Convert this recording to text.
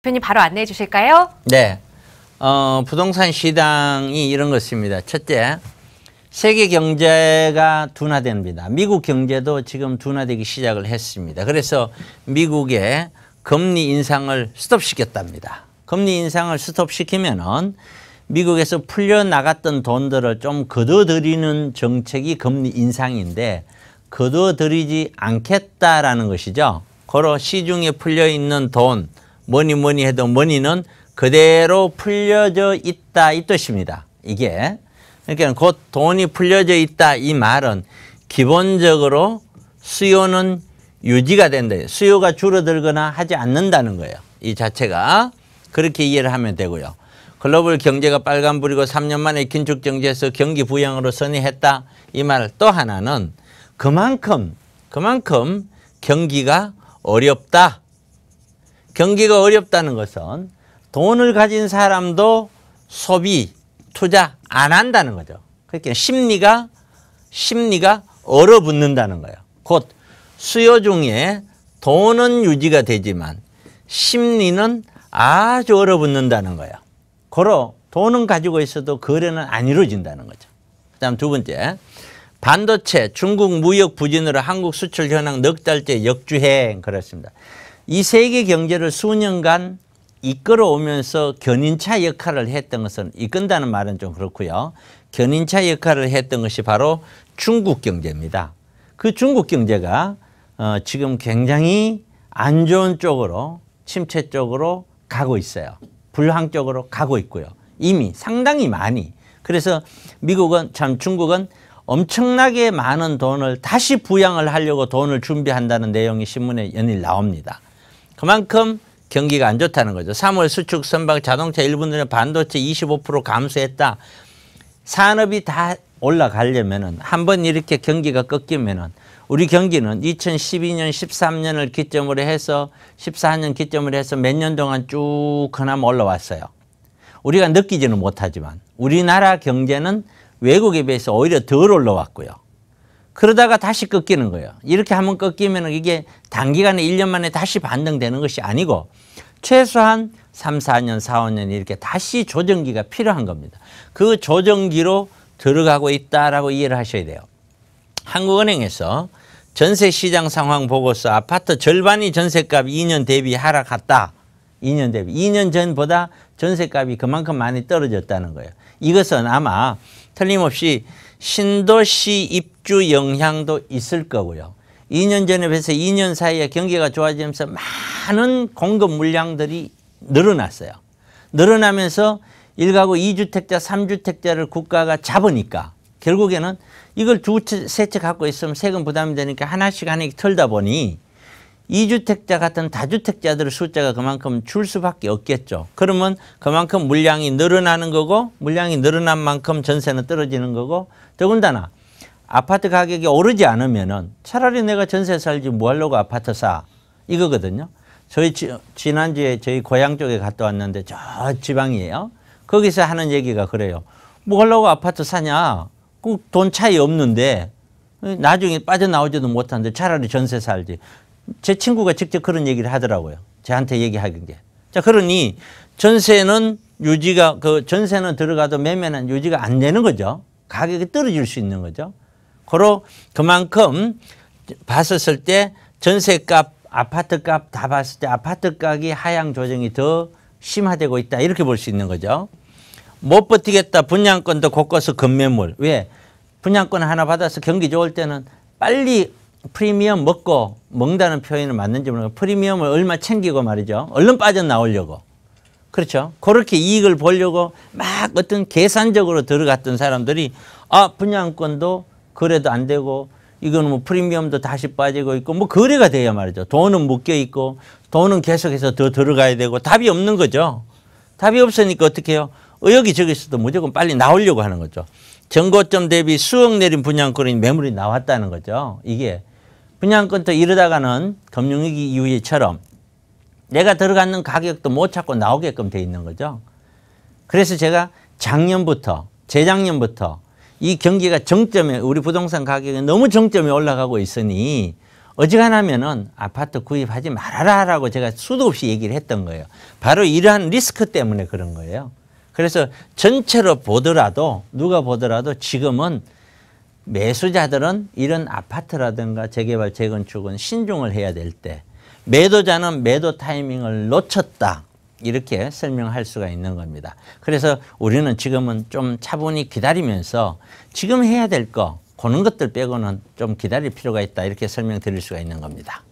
대표님 바로 안내해 주실까요? 네. 부동산 시장이 이런 것입니다. 첫째, 세계 경제가 둔화됩니다. 미국 경제도 지금 둔화되기 시작을 했습니다. 그래서 미국의 금리 인상을 스톱시켰답니다. 금리 인상을 스톱시키면은 미국에서 풀려나갔던 돈들을 좀 걷어들이는 정책이 금리 인상인데 걷어들이지 않겠다라는 것이죠. 고로 시중에 풀려있는 돈, 뭐니 해도 머니는 그대로 풀려져 있다 이 뜻입니다. 이게 그러니까 곧 돈이 풀려져 있다 이 말은 기본적으로 수요는 유지가 된다. 수요가 줄어들거나 하지 않는다는 거예요. 이 자체가 그렇게 이해를 하면 되고요. 글로벌 경제가 빨간불이고 3년 만에 긴축 정지에서 경기 부양으로 선회했다 이 말. 또 하나는 그만큼 경기가 어렵다. 경기가 어렵다는 것은 돈을 가진 사람도 소비, 투자 안 한다는 거죠. 그러니까 심리가 얼어붙는다는 거예요. 곧 수요 중에 돈은 유지가 되지만 심리는 아주 얼어붙는다는 거예요. 고로 돈은 가지고 있어도 거래는 안 이루어진다는 거죠. 그다음 두 번째, 반도체 중국 무역 부진으로 한국 수출 현황 넉 달째 역주행. 그렇습니다. 이 세계 경제를 수년간 이끌어오면서 견인차 역할을 했던 것은, 이끈다는 말은 좀 그렇고요. 견인차 역할을 했던 것이 바로 중국 경제입니다. 그 중국 경제가 지금 굉장히 안 좋은 쪽으로, 침체 쪽으로 가고 있어요. 불황 쪽으로 가고 있고요. 이미 상당히 많이. 그래서 중국은 엄청나게 많은 돈을 다시 부양을 하려고 돈을 준비한다는 내용이 신문에 연일 나옵니다. 그만큼 경기가 안 좋다는 거죠. 3월 수축 선박 자동차 1분기에 반도체 25% 감소했다. 산업이 다 올라가려면은 한번 이렇게 경기가 꺾이면은 우리 경기는 2012년, 13년을 기점으로 해서 14년 기점으로 해서 몇 년 동안 쭉 그나마 올라왔어요. 우리가 느끼지는 못하지만 우리나라 경제는 외국에 비해서 오히려 덜 올라왔고요. 그러다가 다시 꺾이는 거예요. 이렇게 한번 꺾이면 이게 단기간에 1년 만에 다시 반등되는 것이 아니고 최소한 3, 4년, 4, 5년 이렇게 다시 조정기가 필요한 겁니다. 그 조정기로 들어가고 있다라고 이해를 하셔야 돼요. 한국은행에서 전세시장 상황 보고서 아파트 절반이 전세값 2년 대비 하락했다. 2년 대비. 2년 전보다 전세값이 그만큼 많이 떨어졌다는 거예요. 이것은 아마 틀림없이 신도시 입주 영향도 있을 거고요. 2년 전에 비해서 2년 사이에 경기가 좋아지면서 많은 공급 물량들이 늘어났어요. 늘어나면서 1가구 2주택자, 3주택자를 국가가 잡으니까 결국에는 이걸 두 세 채 갖고 있으면 세금 부담이 되니까 하나씩 털다 보니 2주택자 같은 다주택자들의 숫자가 그만큼 줄 수밖에 없겠죠. 그러면 그만큼 물량이 늘어나는 거고 물량이 늘어난 만큼 전세는 떨어지는 거고 더군다나 아파트 가격이 오르지 않으면은 차라리 내가 전세 살지 뭐 하려고 아파트 사 이거거든요. 저희 지난주에 저희 고향 쪽에 갔다 왔는데 저 지방이에요. 거기서 하는 얘기가 그래요. 뭐 하려고 아파트 사냐. 돈 차이 없는데 나중에 빠져나오지도 못하는데 차라리 전세 살지. 제 친구가 직접 그런 얘기를 하더라고요. 저한테 얘기하는 게. 자, 그러니 전세는 전세는 들어가도 매매는 유지가 안 되는 거죠. 가격이 떨어질 수 있는 거죠. 그만큼 봤었을 때 전세값, 아파트값 다 봤을 때 아파트값이 하향 조정이 더 심화되고 있다. 이렇게 볼 수 있는 거죠. 못 버티겠다. 분양권도 곳곳에 급매물. 왜? 분양권 하나 받아서 경기 좋을 때는 빨리 프리미엄 먹다는 표현은 맞는지 모르겠어요. 프리미엄을 얼마 챙기고 말이죠. 얼른 빠져나오려고. 그렇죠. 그렇게 이익을 보려고 막 어떤 계산적으로 들어갔던 사람들이 분양권도 거래도 안 되고 이거는 뭐 프리미엄도 다시 빠지고 있고 뭐 거래가 돼야 말이죠. 돈은 묶여 있고 돈은 계속해서 더 들어가야 되고 답이 없는 거죠. 답이 없으니까 어떻게 해요? 여기저기서도 무조건 빨리 나오려고 하는 거죠. 전고점 대비 수억 내린 분양권이 매물이 나왔다는 거죠. 이게 분양권도 이러다가는 금융위기 이후에처럼 내가 들어가는 가격도 못 찾고 나오게끔 돼 있는 거죠. 그래서 제가 재작년부터 이 경기가 정점에 우리 부동산 가격이 너무 정점에 올라가고 있으니 어지간하면은 아파트 구입하지 말아라라고 제가 수도 없이 얘기를 했던 거예요. 바로 이러한 리스크 때문에 그런 거예요. 그래서 전체로 보더라도 누가 보더라도 지금은 매수자들은 이런 아파트라든가 재개발, 재건축은 신중을 해야 될 때, 매도자는 매도 타이밍을 놓쳤다. 이렇게 설명할 수가 있는 겁니다. 그래서 우리는 지금은 좀 차분히 기다리면서 지금 해야 될 거, 그런 것들 빼고는 좀 기다릴 필요가 있다. 이렇게 설명드릴 수가 있는 겁니다.